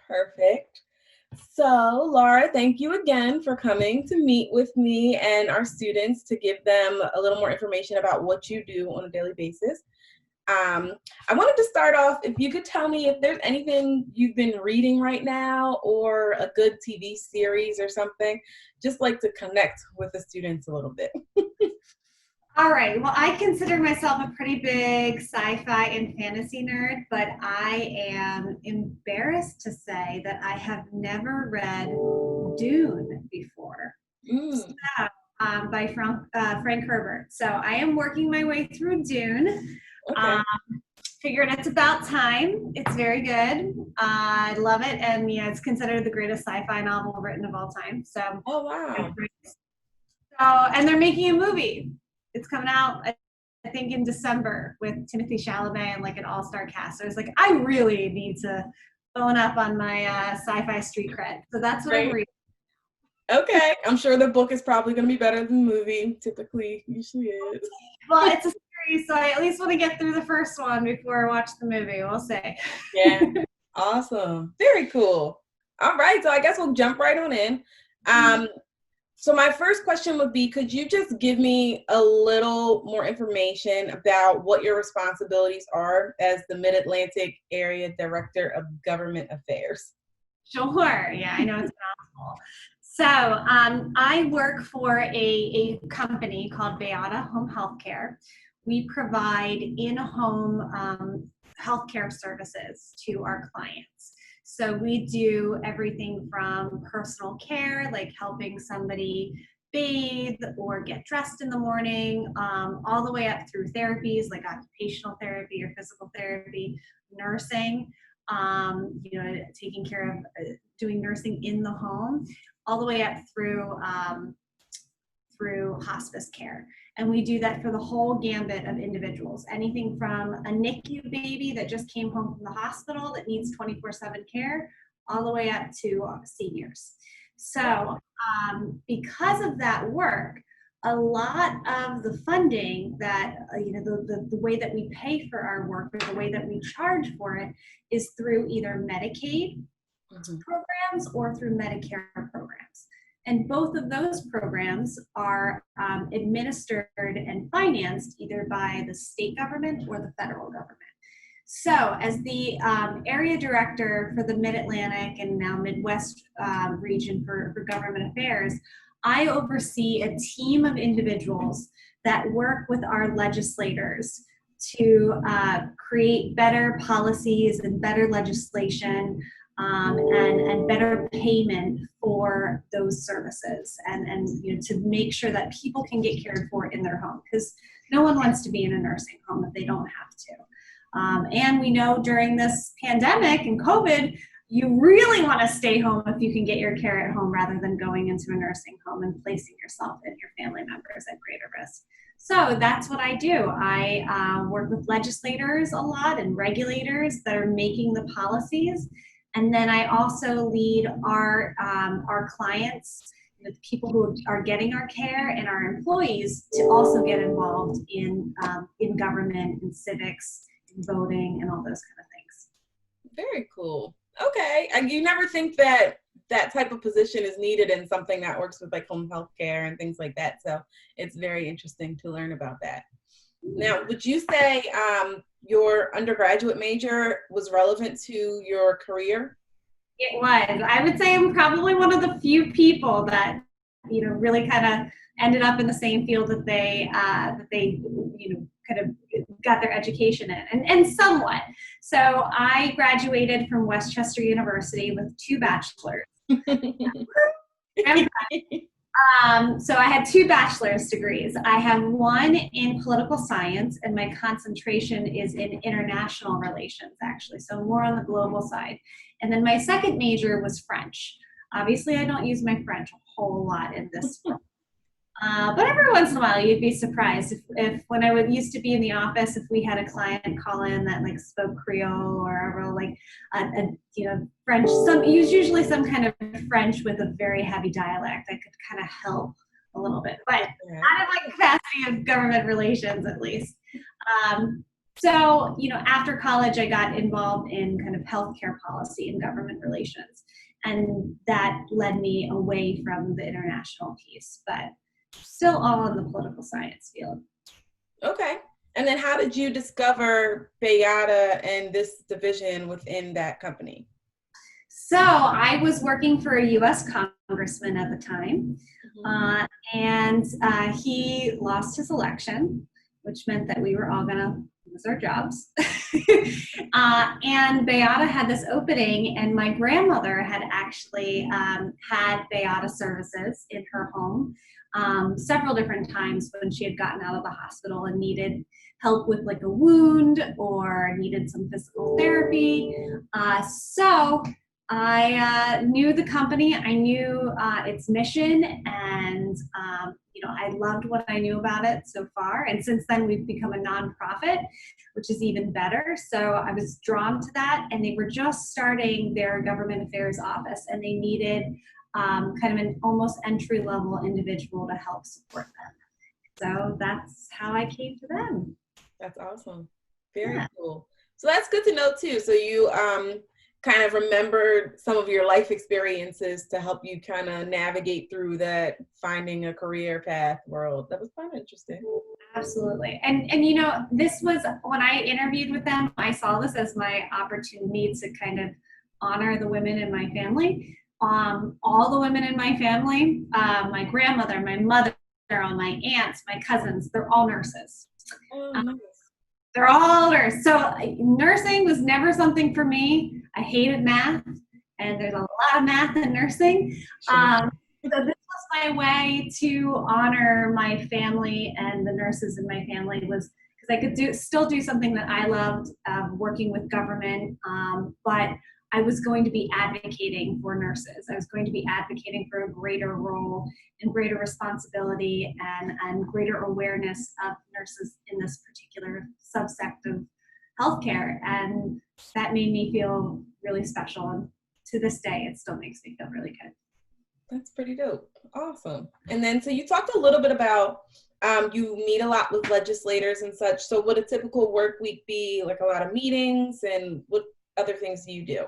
Perfect. So, Laura, thank you again for coming to meet with me and our students to give them a little more information about what you do on a daily basis. I wanted to start off, if you could tell me if there's anything you've been reading right now or a good TV series or something, just like to connect with the students a little bit. All right. Well, I consider myself a pretty big sci-fi and fantasy nerd, but I am embarrassed to say that I have never read Dune before. Mm, By Frank Herbert. So I am working my way through Dune. okay. Um, Figured it's about time. It's very good. I love it, and yeah, it's considered the greatest sci-fi novel written of all time. Oh, wow. And they're making a movie. It's coming out, I think, in December with Timothy Chalamet and like an all-star cast. So I was like, I really need to bone up on my sci-fi street cred. So that's what I'm Great. reading. Okay. I'm sure the book is probably going to be better than the movie. Typically, usually is. Well, it's a series, so I at least want to get through the first one before I watch the movie. We'll see. Yeah. Awesome. Very cool. All right. So I guess we'll jump right on in. Um, so my first question would be, could you just give me a little more information about what your responsibilities are as the Mid-Atlantic Area Director of Government Affairs? Sure. Yeah, I know it's a mouthful. So I work for a company called Beata Home Healthcare. We provide in-home healthcare services to our clients. So we do everything from personal care, like helping somebody bathe or get dressed in the morning, all the way up through therapies like occupational therapy or physical therapy, nursing, taking care of doing nursing in the home, all the way up through hospice care. And we do that for the whole gambit of individuals, anything from a NICU baby that just came home from the hospital that needs 24/7 care, all the way up to seniors. So because of that work, a lot of the funding that, the way that we pay for our work or the way that we charge for it is through either Medicaid programs or through Medicare programs. And both of those programs are administered and financed either by the state government or the federal government. So as the area director for the Mid-Atlantic and now Midwest region for government affairs, I oversee a team of individuals that work with our legislators to create better policies and better legislation and better payment for those services and to make sure that people can get cared for in their home, because no one wants to be in a nursing home if they don't have to. And we know during this pandemic and COVID, you really want to stay home if you can get your care at home rather than going into a nursing home and placing yourself and your family members at greater risk. So that's what I do. I work with legislators a lot and regulators that are making the policies. And then I also lead our clients, the people who are getting our care, and our employees to also get involved in government and civics, and voting, and all those kind of things. Very cool. Okay. And you never think that that type of position is needed in something that works with like home health care and things like that. So it's very interesting to learn about that. Now, would you say your undergraduate major was relevant to your career? It was. I would say I'm probably one of the few people that, really kind of ended up in the same field that they kind of got their education in, and somewhat. So I graduated from Westchester University with 2 bachelors. So I had 2 bachelor's degrees. I have one in political science, and my concentration is in international relations, actually, so more on the global side. And then my second major was French. Obviously, I don't use my French a whole lot in this world. But every once in a while, you'd be surprised if when I used to be in the office, if we had a client call in that like spoke Creole or like French, usually some kind of French with a very heavy dialect, I could kind of help a little bit, but not in my capacity of government relations, at least. So, after college, I got involved in kind of healthcare policy and government relations. And that led me away from the international piece, but still all in the political science field. Okay. And then how did you discover Bayada and this division within that company? So I was working for a U.S. congressman at the time, and he lost his election, which meant that we were all going to lose our jobs. And Bayada had this opening, and my grandmother had actually had Bayada services in her home several different times when she had gotten out of the hospital and needed help with like a wound or needed some physical therapy. So I knew the company, I knew its mission, and I loved what I knew about it so far. And since then, we've become a nonprofit, which is even better. So I was drawn to that, and they were just starting their government affairs office, and they needed kind of an almost entry-level individual to help support them. So that's how I came to them. That's awesome. Very cool. So that's good to know too. So you kind of remembered some of your life experiences to help you kind of navigate through that finding a career path world. That was kind of interesting. Absolutely. And this was when I interviewed with them, I saw this as my opportunity to kind of honor the women in my family. All the women in my family, my grandmother, my mother, my aunts, my cousins, they're all nurses. Oh, nice. They're all nurses. So nursing was never something for me. I hated math, and there's a lot of math in nursing. Sure. So this was my way to honor my family and the nurses in my family, was because I could still do something that I loved, working with government, but I was going to be advocating for nurses. I was going to be advocating for a greater role and greater responsibility and greater awareness of nurses in this particular subsect of healthcare. And that made me feel really special. And to this day, it still makes me feel really good. That's pretty dope. Awesome. And then, so you talked a little bit about you meet a lot with legislators and such. So would a typical work week be? Like a lot of meetings, and what other things do you do?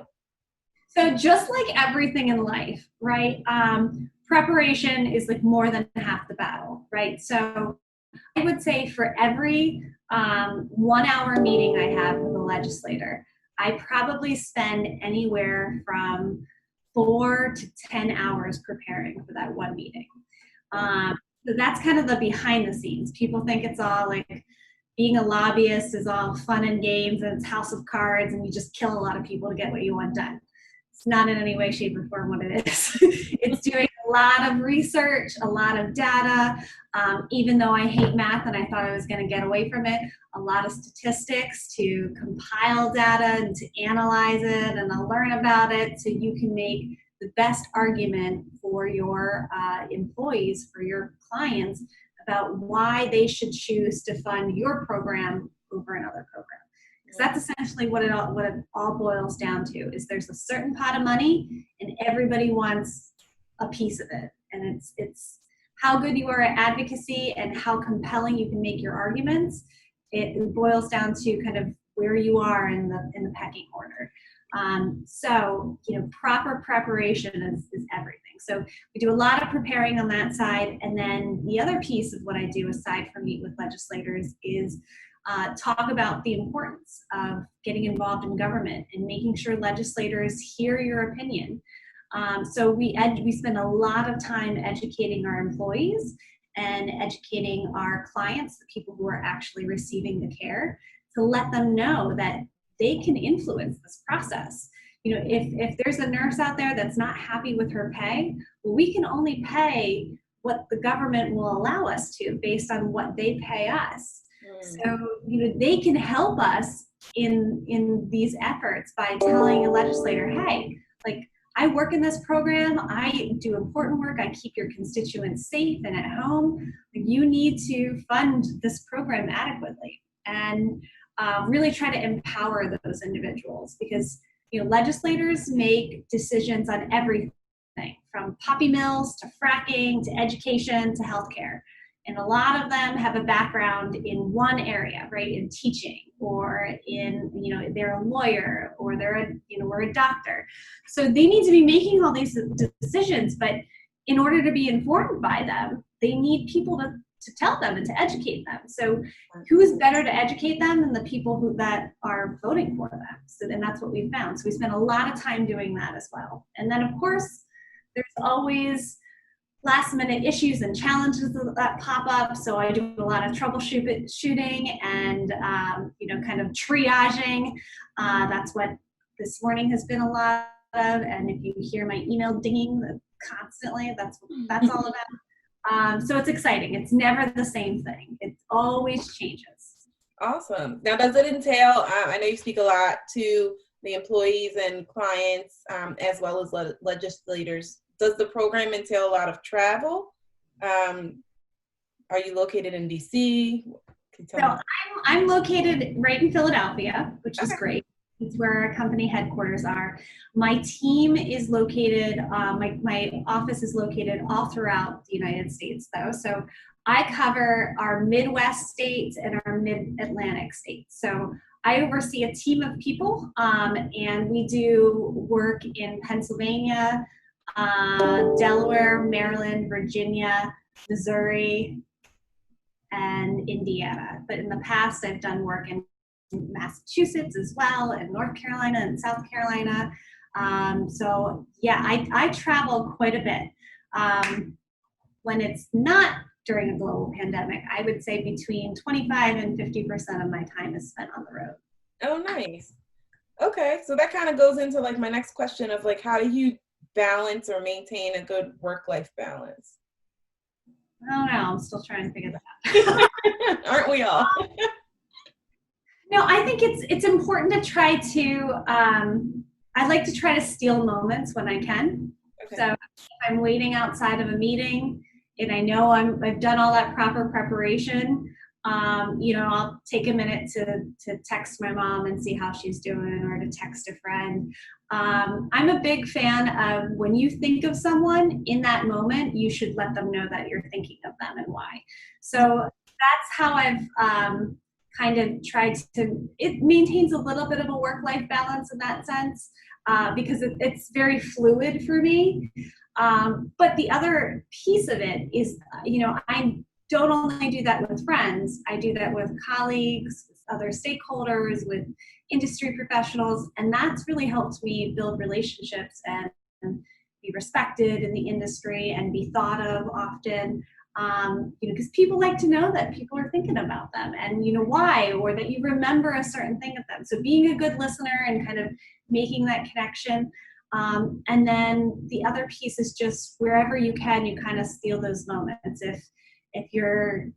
So just like everything in life, right? Preparation is like more than half the battle, right? So I would say for every 1 hour meeting I have with a legislator, I probably spend anywhere from 4 to 10 hours preparing for that one meeting. So that's kind of the behind the scenes. People think it's all like being a lobbyist is all fun and games and it's house of cards and you just kill a lot of people to get what you want done. It's not in any way, shape, or form what it is. It's doing a lot of research, a lot of data. Even though I hate math and I thought I was going to get away from it, a lot of statistics to compile data and to analyze it and to learn about it so you can make the best argument for your employees, for your clients, about why they should choose to fund your program over another program. Because that's essentially what it all boils down to, is there's a certain pot of money and everybody wants a piece of it. And it's how good you are at advocacy and how compelling you can make your arguments. It boils down to kind of where you are in the pecking order. So, proper preparation is everything. So we do a lot of preparing on that side. And then the other piece of what I do aside from meet with legislators is talk about the importance of getting involved in government and making sure legislators hear your opinion. So we spend a lot of time educating our employees and educating our clients, the people who are actually receiving the care, to let them know that they can influence this process. If there's a nurse out there that's not happy with her pay, well, we can only pay what the government will allow us to based on what they pay us. So, they can help us in these efforts by telling a legislator, hey, like, I work in this program, I do important work, I keep your constituents safe and at home. You need to fund this program adequately. And really try to empower those individuals, because legislators make decisions on everything from poppy mills to fracking to education to healthcare. And a lot of them have a background in one area, right? In teaching, or in, they're a lawyer, or we're a doctor. So they need to be making all these decisions, but in order to be informed by them, they need people to tell them and to educate them. So who is better to educate them than the people that are voting for them? So, and that's what we found. So we spent a lot of time doing that as well. And then, of course, there's always last minute issues and challenges that pop up. So I do a lot of troubleshooting and, kind of triaging. That's what this morning has been a lot of. And if you hear my email dinging constantly, that's what that's all about. So it's exciting. It's never the same thing. It always changes. Awesome. Now, does it entail, I know you speak a lot to the employees and clients, as well as legislators. Does the program entail a lot of travel? Are you located in DC? So I'm located right in Philadelphia, which is great. It's where our company headquarters are. My team is located, my office is located all throughout the United States, though. So I cover our Midwest states and our Mid-Atlantic states. So I oversee a team of people, and we do work in Pennsylvania, Delaware, Maryland, Virginia, Missouri, and Indiana. But in the past, I've done work in Massachusetts as well, and North Carolina and South Carolina. So yeah, I travel quite a bit. When it's not during a global pandemic, I would say between 25 and 50% of my time is spent on the road. Oh, nice. Okay, so that kind of goes into like my next question of like, how do you balance or maintain a good work-life balance? I don't know. I'm still trying to figure that out. Aren't we all? No, I think it's important to try to, I like to try to steal moments when I can. Okay. So if I'm waiting outside of a meeting and I know I've done all that proper preparation, I'll take a minute to text my mom and see how she's doing, or to text a friend. I'm a big fan of, when you think of someone in that moment, you should let them know that you're thinking of them and why. So that's how I've kind of tried to, it maintains a little bit of a work-life balance in that sense, because it's very fluid for me. But the other piece of it is, I don't only do that with friends, I do that with colleagues, with other stakeholders, with industry professionals, and that's really helped me build relationships and be respected in the industry and be thought of often, because people like to know that people are thinking about them and why, or that you remember a certain thing of them. So being a good listener and kind of making that connection. And then the other piece is just wherever you can, you kind of steal those moments. If your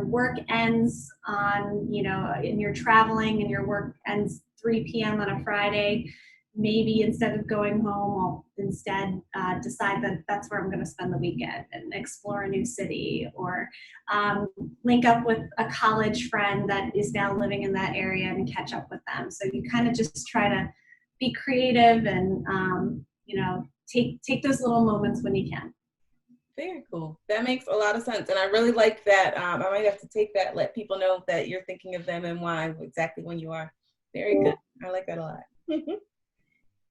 work ends on, and you're traveling and your work ends 3 p.m. on a Friday, maybe instead of going home, I'll instead decide that that's where I'm going to spend the weekend and explore a new city, or link up with a college friend that is now living in that area and catch up with them. So you kind of just try to be creative and, take those little moments when you can. Very cool. That makes a lot of sense. And I really like that. I might have to take that, let people know that you're thinking of them and why, exactly when you are. Very good. I like that a lot.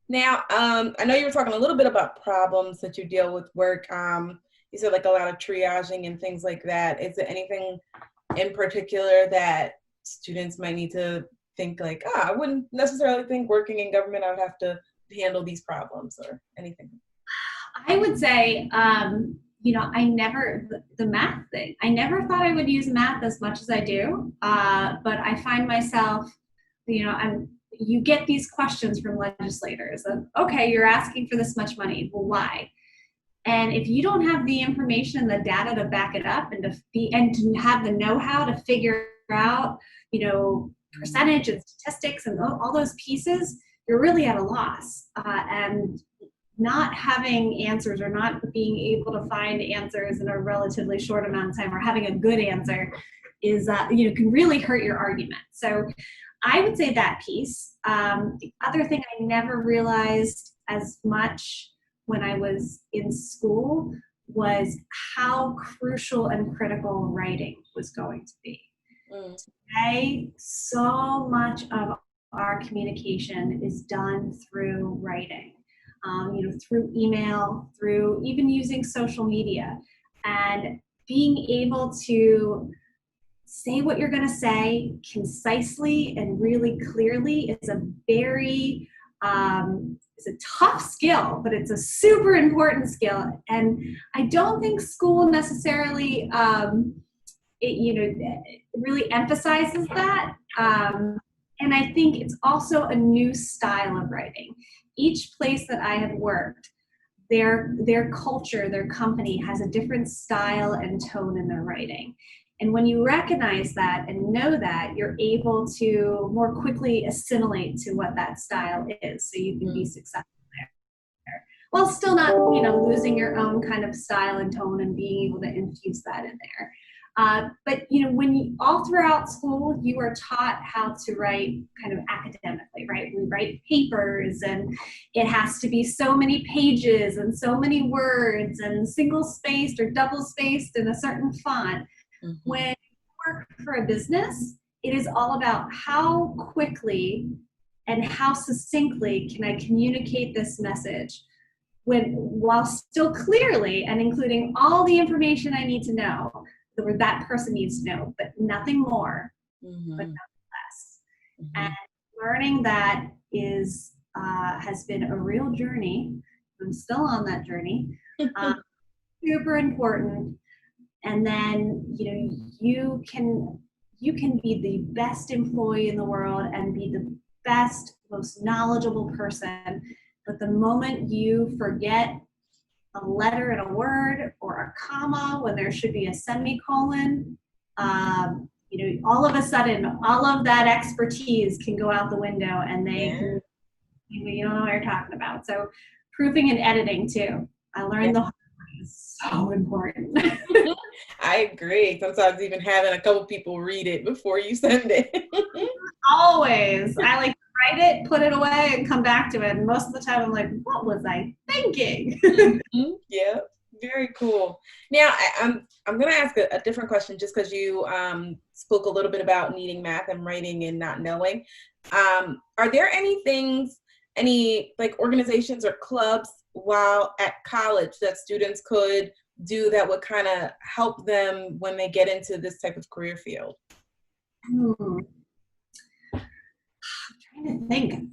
Now, I know you were talking a little bit about problems that you deal with work. You said like a lot of triaging and things like that. Is there anything in particular that students might need to think like, I wouldn't necessarily think working in government, I would have to handle these problems or anything? I would say, the math thing, I never thought I would use math as much as I do, but I find myself, you get these questions from legislators of, okay, you're asking for this much money, well, why? And if you don't have the information and the data to back it up and to have the know-how to figure out, percentage and statistics and all those pieces, you're really at a loss. And not having answers, or not being able to find answers in a relatively short amount of time, or having a good answer is, can really hurt your argument. So I would say that piece. The other thing, I never realized as much when I was in school was how crucial and critical writing was going to be. Mm. Today, so much of our communication is done through writing, through email, through even using social media, and being able to say what you're going to say concisely and really clearly is a very it's a tough skill, but it's a super important skill. And I don't think school necessarily it really emphasizes that. And I think it's also a new style of writing. Each place that I have worked, their culture, their company has a different style and tone in their writing. And when you recognize that and know that, you're able to more quickly assimilate to what that style is, so you can be successful there, while still not, losing your own kind of style and tone and being able to infuse that in there. But all throughout school, you are taught how to write kind of academically, right? We write papers, and it has to be so many pages and so many words and single spaced or double spaced in a certain font. Mm-hmm. When you work for a business, it is all about how quickly and how succinctly can I communicate this message while still clearly and including all the information I need to know, that person needs to know, but nothing more, but nothing less. Mm-hmm. And learning that has been a real journey. I'm still on that journey. Super important. And then you can be the best employee in the world and be the best, most knowledgeable person, but the moment you forget a letter and a word or a comma when there should be a semicolon, all of a sudden, all of that expertise can go out the window, and you don't know what you're talking about. So proofing and editing too. I learned the hard way is so important. I agree. Sometimes even having a couple people read it before you send it. Always. I like to write it, put it away, and come back to it. And most of the time I'm like, what was I thinking? Yeah, very cool. Now, I'm going to ask a different question just because you spoke a little bit about needing math and writing and not knowing. Are there any like organizations or clubs while at college that students could do that would kind of help them when they get into this type of career field? I'm trying to think.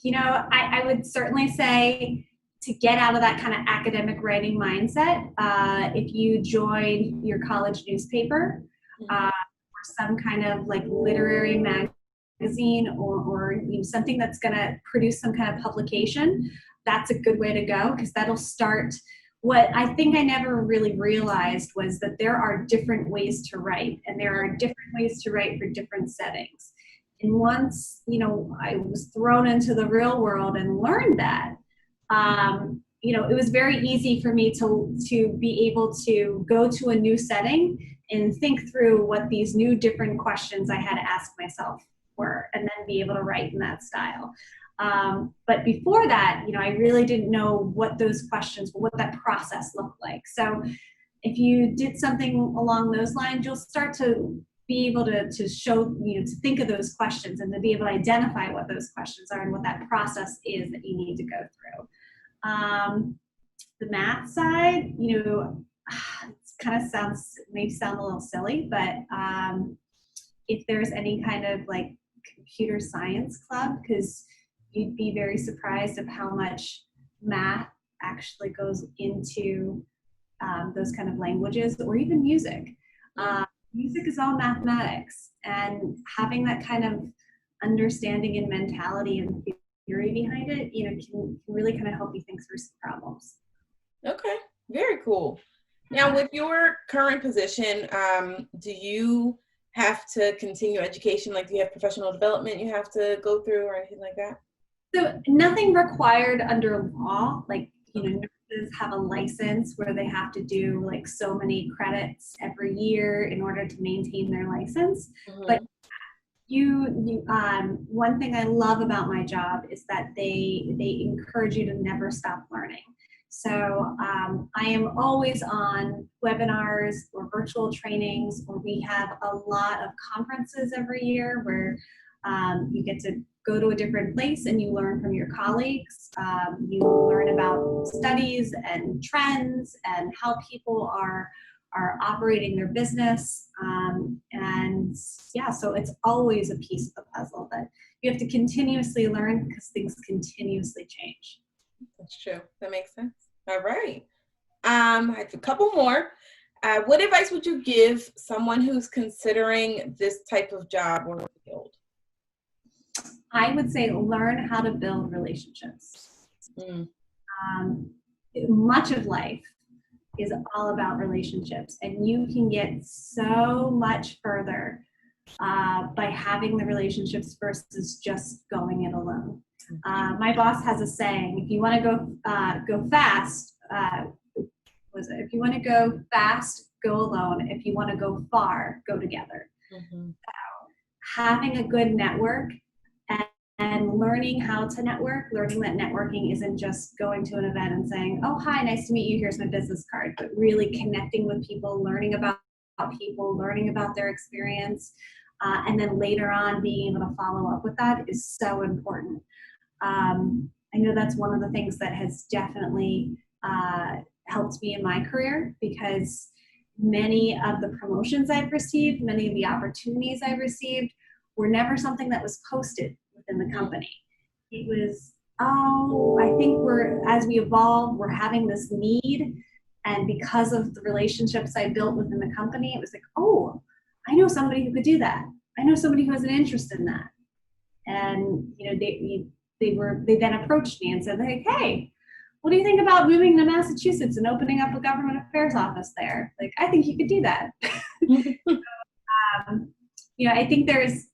I would certainly say to get out of that kind of academic writing mindset, if you join your college newspaper or some kind of like literary magazine or something that's going to produce some kind of publication, that's a good way to go, because that'll start. What I think I never really realized was that there are different ways to write, and there are different ways to write for different settings. And once, I was thrown into the real world and learned that, it was very easy for me to be able to go to a new setting and think through what these new different questions I had to ask myself were, and then be able to write in that style. But before that, I really didn't know what those questions, what that process looked like. So if you did something along those lines, you'll start to be able to show, to think of those questions and to be able to identify what those questions are and what that process is that you need to go through. The math side, it kind of may sound a little silly, but if there's any kind of like computer science club, because you'd be very surprised of how much math actually goes into those kind of languages, or even music. Music is all mathematics, and having that kind of understanding and mentality and theory behind it, can really kind of help you think through some problems. Okay, very cool. Now, with your current position, do you have to continue education? Like, do you have professional development you have to go through or anything like that? So nothing required under law, like, nurses have a license where they have to do like so many credits every year in order to maintain their license. Mm-hmm. But one thing I love about my job is that they encourage you to never stop learning. So I am always on webinars or virtual trainings, or we have a lot of conferences every year where you get to go to a different place and you learn from your colleagues. You learn about studies and trends and how people are operating their business. And yeah, so it's always a piece of the puzzle that you have to continuously learn because things continuously change. That's true. That makes sense. All right. I have a couple more. What advice would you give someone who's considering this type of job or field? I would say learn how to build relationships. Much of life is all about relationships, and you can get so much further by having the relationships versus just going it alone. My boss has a saying: if you want to go fast, if you want to go fast, go alone. If you want to go far, go together. So having a good network and learning how to network, learning that networking isn't just going to an event and saying, oh, hi, nice to meet you, here's my business card, but really connecting with people, learning about people, learning about their experience, and then later on being able to follow up with that is so important. I know that's one of the things that has definitely helped me in my career, because many of the promotions I've received, many of the opportunities I've received were never something that was posted within the company. It was, oh, I think as we evolve, we're having this need. And because of the relationships I built within the company, it was like, oh, I know somebody who could do that. I know somebody who has an interest in that. And they then approached me and said, like, hey, what do you think about moving to Massachusetts and opening up a government affairs office there? Like, I think you could do that. I think there's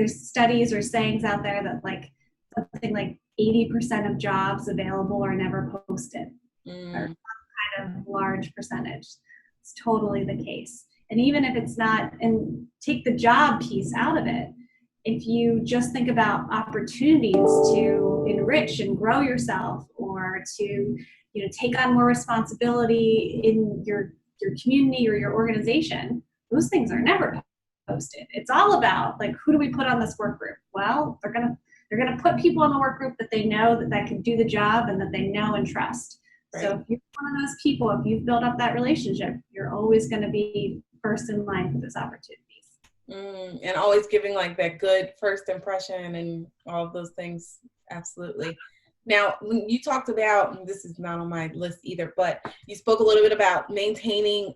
studies or sayings out there that like something like 80% of jobs available are never posted, or some kind of large percentage. It's totally the case. And even if it's not, and take the job piece out of it, if you just think about opportunities to enrich and grow yourself, or to take on more responsibility in your community or your organization, those things are never posted. It's all about like, who do we put on this work group? Well, they're gonna put people on the work group that they know that can do the job and that they know and trust. Right. So if you're one of those people, if you've built up that relationship, you're always going to be first in line for those opportunities. And always giving like that good first impression and all of those things. Absolutely. Now, when you talked about, and this is not on my list either, but you spoke a little bit about maintaining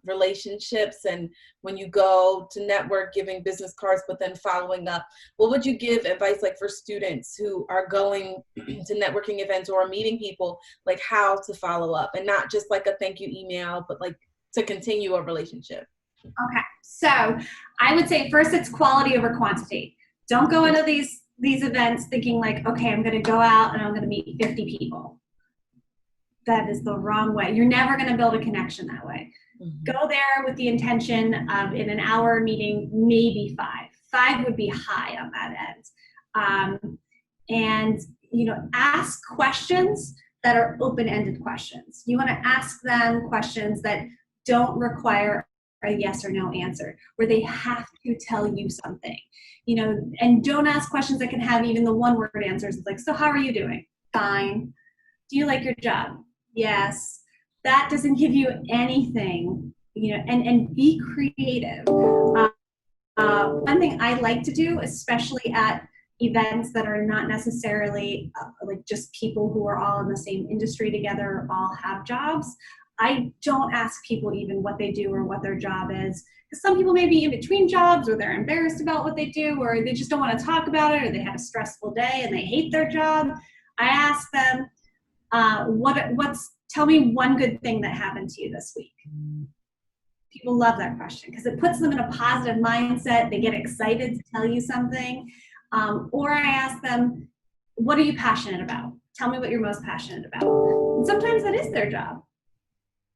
relationships, and when you go to network, giving business cards, but then following up. What would you give advice like for students who are going to networking events or meeting people, like how to follow up, and not just like a thank you email, but like to continue a relationship? Okay, so I would say first it's quality over quantity. Don't go into these events thinking like, okay, I'm going to go out and I'm going to meet 50 people. That is the wrong way. You're never going to build a connection that way. Go there with the intention of, in an hour meeting, maybe 5. 5 would be high on that end. And ask questions that are open-ended questions. You want to ask them questions that don't require a yes or no answer, where they have to tell you something, and don't ask questions that can have even the one word answers. It's like, so how are you doing? Fine. Do you like your job? Yes. That doesn't give you anything, and be creative. One thing I like to do, especially at events that are not necessarily like just people who are all in the same industry together, all have jobs, I don't ask people even what they do or what their job is, because some people may be in between jobs, or they're embarrassed about what they do, or they just don't want to talk about it, or they had a stressful day and they hate their job. I ask them, tell me one good thing that happened to you this week. People love that question because it puts them in a positive mindset. They get excited to tell you something. Or I ask them, what are you passionate about? Tell me what you're most passionate about. And sometimes that is their job.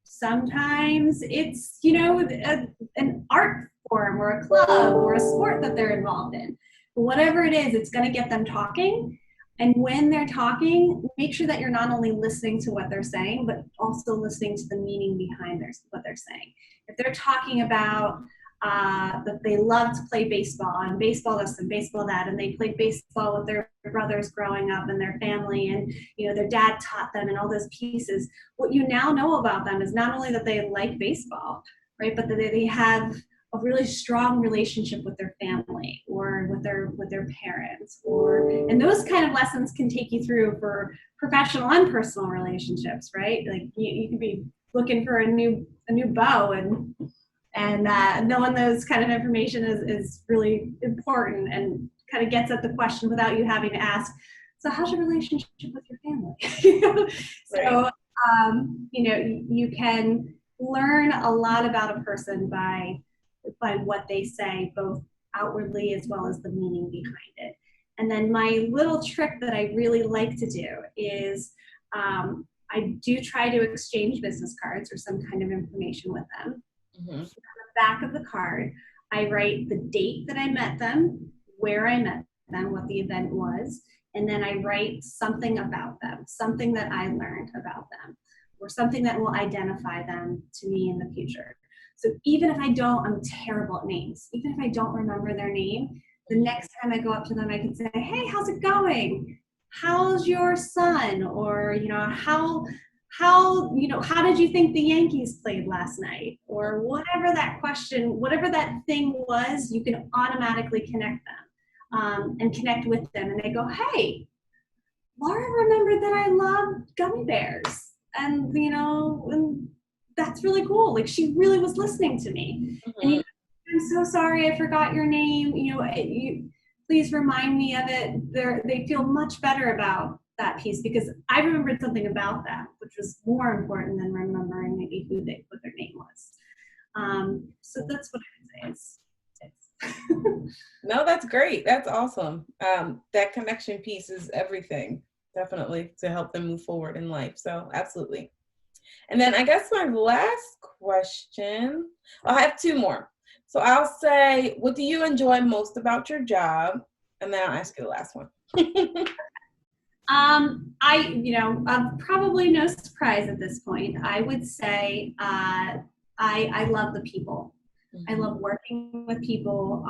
Sometimes it's, an art form or a club or a sport that they're involved in. But whatever it is, it's going to get them talking. And when they're talking, make sure that you're not only listening to what they're saying, but also listening to the meaning behind what they're saying. If they're talking about that they love to play baseball and baseball this and baseball that, and they played baseball with their brothers growing up and their family, and their dad taught them and all those pieces, what you now know about them is not only that they like baseball, right, but that they have a really strong relationship with their family or with their parents, and those kind of lessons can take you through for professional and personal relationships, right? Like you could be looking for a new beau, and knowing those kind of information is really important and kind of gets at the question without you having to ask, so how's your relationship with your family? So you can learn a lot about a person by what they say, both outwardly as well as the meaning behind it. And then my little trick that I really like to do is I do try to exchange business cards or some kind of information with them. On the back of the card, I write the date that I met them, where I met them, what the event was, and then I write something about them, something that I learned about them, or something that will identify them to me in the future. So even if I'm terrible at names, even if I don't remember their name, the next time I go up to them, I can say, hey, how's it going? How's your son? Or, how did you think the Yankees played last night? Or whatever that question, whatever that thing was, you can automatically connect them and connect with them. And they go, hey, Laura remembered that I love gummy bears. And, and that's really cool. Like, she really was listening to me. And I'm so sorry I forgot your name. Please remind me of it. They feel much better about that piece because I remembered something about that, which was more important than remembering maybe what their name was. So that's what I would say is. No, that's great. That's awesome. That connection piece is everything, definitely, to help them move forward in life. So absolutely. And then I guess my last question, I have two more. So I'll say, what do you enjoy most about your job? And then I'll ask you the last one. Probably no surprise at this point. I would say I love the people. I love working with people.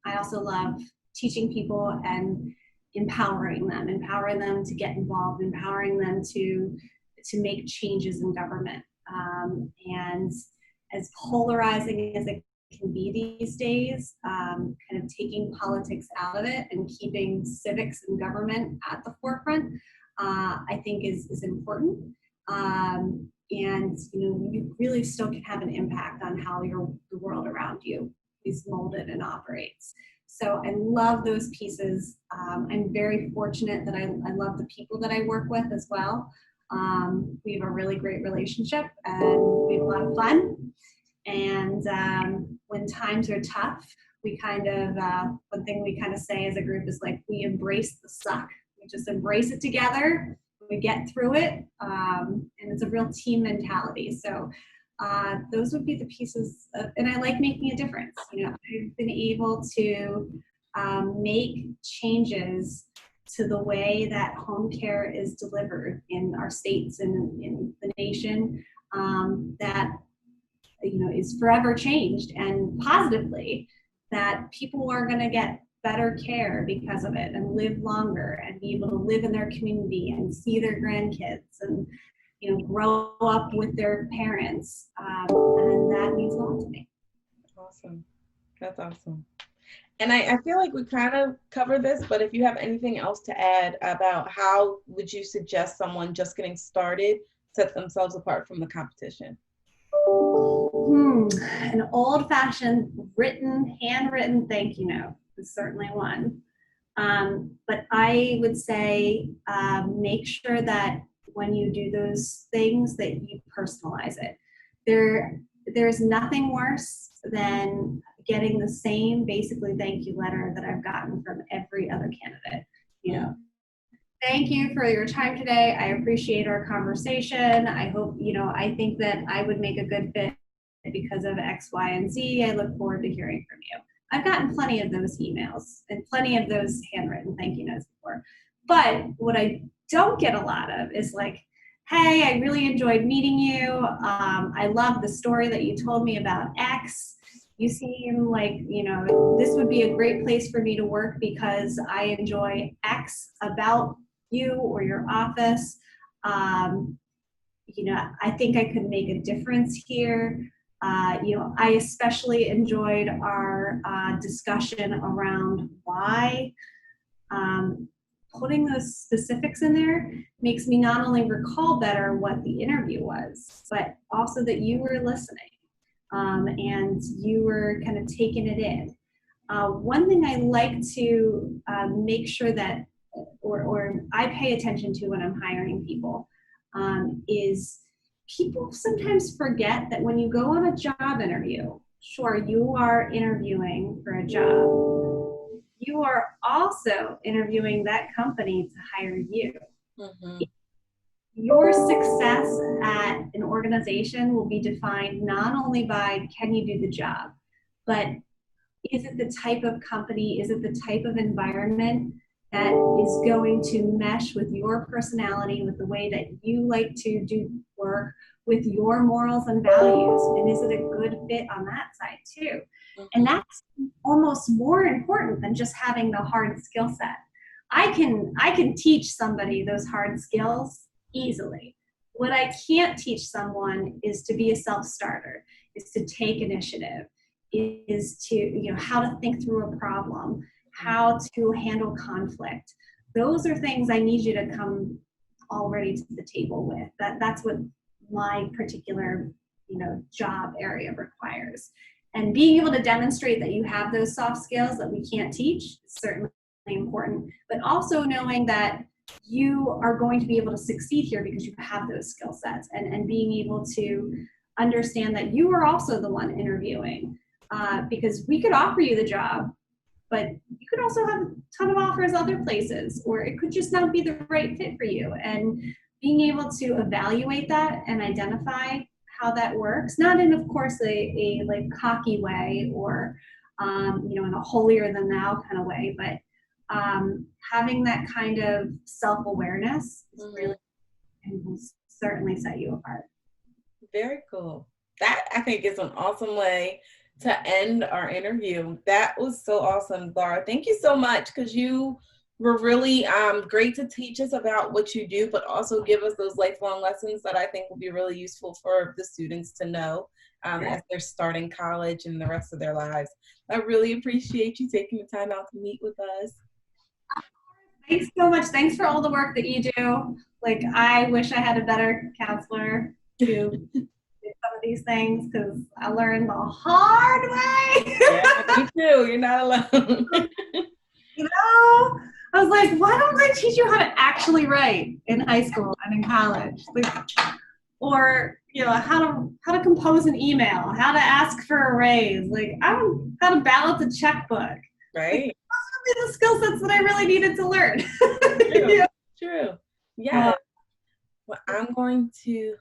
I also love teaching people and empowering them to get involved, empowering them to make changes in government. And as polarizing as it can be these days, kind of taking politics out of it and keeping civics and government at the forefront, I think is important. And you really still can have an impact on how the world around you is molded and operates. So I love those pieces. I'm very fortunate that I love the people that I work with as well. We have a really great relationship and we have a lot of fun. And when times are tough, we kind of, one thing we kind of say as a group is like, we embrace the suck. We just embrace it together. We get through it. And it's a real team mentality. So those would be the pieces and I like making a difference. I've been able to make changes to the way that home care is delivered in our states and in the nation that is forever changed and positively, that people are going to get better care because of it and live longer and be able to live in their community and see their grandkids and grow up with their parents, and that means a lot to me. Awesome. That's awesome. And I feel like we kind of covered this, but if you have anything else to add about how would you suggest someone just getting started set themselves apart from the competition? An old-fashioned handwritten thank you note is certainly one. But I would say make sure that when you do those things that you personalize it. There's nothing worse than getting the same basically thank you letter that I've gotten from every other candidate. Thank you for your time today. I appreciate our conversation. I hope, I think that I would make a good fit because of X, Y, and Z. I look forward to hearing from you. I've gotten plenty of those emails and plenty of those handwritten thank you notes before. But what I don't get a lot of is like, hey, I really enjoyed meeting you. I love the story that you told me about X. You seem like, this would be a great place for me to work because I enjoy X about you or your office. Um, I think I could make a difference here. I especially enjoyed our discussion around why. Um, Putting those specifics in there makes me not only recall better what the interview was, but also that you were listening and you were kind of taking it in. One thing I like to make sure that, or I pay attention to when I'm hiring people, is people sometimes forget that when you go on a job interview, sure, you are interviewing for a job. You are also interviewing that company to hire you. Mm-hmm. Your success at an organization will be defined not only by can you do the job, but is it the type of company, is it the type of environment that is going to mesh with your personality, with the way that you like to do work, with your morals and values, and is it a good fit on that side too? Mm-hmm. And that's almost more important than just having the hard skill set. I can teach somebody those hard skills easily. What I can't teach someone is to be a self-starter, is to take initiative, is to, how to think through a problem, how to handle conflict. Those are things I need you to come already to the table with. That's what my particular, job area requires. And being able to demonstrate that you have those soft skills that we can't teach is certainly important, but also knowing that you are going to be able to succeed here because you have those skill sets, and being able to understand that you are also the one interviewing, because we could offer you the job, but you could also have a ton of offers other places, or it could just not be the right fit for you. And being able to evaluate that and identify how that works, not in, of course, a like cocky way or, in a holier than thou kind of way, but having that kind of self-awareness is really, and will certainly set you apart. Very cool. That, I think, is an awesome way to end our interview. That was so awesome, Laura. Thank you so much, because you were really great to teach us about what you do, but also give us those lifelong lessons that I think will be really useful for the students to know as they're starting college and the rest of their lives. I really appreciate you taking the time out to meet with us. Thanks so much. Thanks for all the work that you do. Like, I wish I had a better counselor to do some of these things, because I learned the hard way. Yeah, me too. You're not alone. I was like, why don't I teach you how to actually write in high school and in college? Like, or how to compose an email, how to ask for a raise, like how to balance a checkbook. Right. Like, those are the skill sets that I really needed to learn. True. True. Yeah. Well, I'm going to